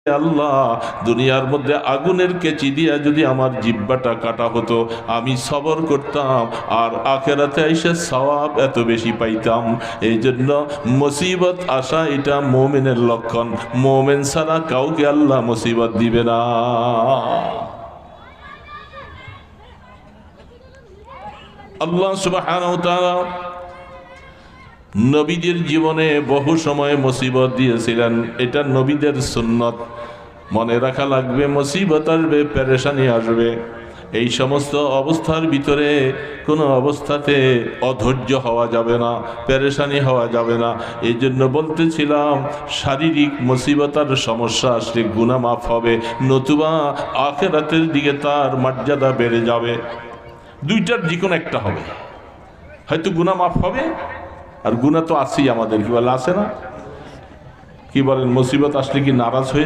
আল্লাহ, দুনিয়ার মধ্যে আগুনের কেচি দিয়া যদি আমার জিহ্বাটা কাটা হতো, আমি সবর করতাম, আর আখিরাতে এসে সওয়াব এত বেশি পাইতাম। এই জন্য মুসিবত আসা এটা মুমিনের লক্ষণ। মুমিন ছাড়া কাউকে আল্লাহ মুসিবত দিবে না। আল্লাহ সুবহানাহু ওয়া তাআলা নবীদের জীবনে বহু সময় মুসিবত দিয়েছিলেন, এটা নবীদের সুন্নত। মনে রাখা লাগবে, মুসিবত আসবে, পেরেশানি আসবে। এই সমস্ত অবস্থার ভিতরে কোনো অবস্থাতে অধৈর্য হওয়া যাবে না, পেরেশানি হওয়া যাবে না। এই জন্য বলতেছিলাম, শারীরিক মুসিবতার সমস্যা আসলে গুনাহ মাফ হবে, নতুবা আখিরাতের দিকে তার মর্যাদা বেড়ে যাবে। দুইটার যে কোনো একটা হবে, হয়তো গুনাহ মাফ হবে, আর গুনাহ তো আছেই আমাদের, কি বলে আছে না, কি বলেন, মুসিবত আসলে কি নারাজ হয়ে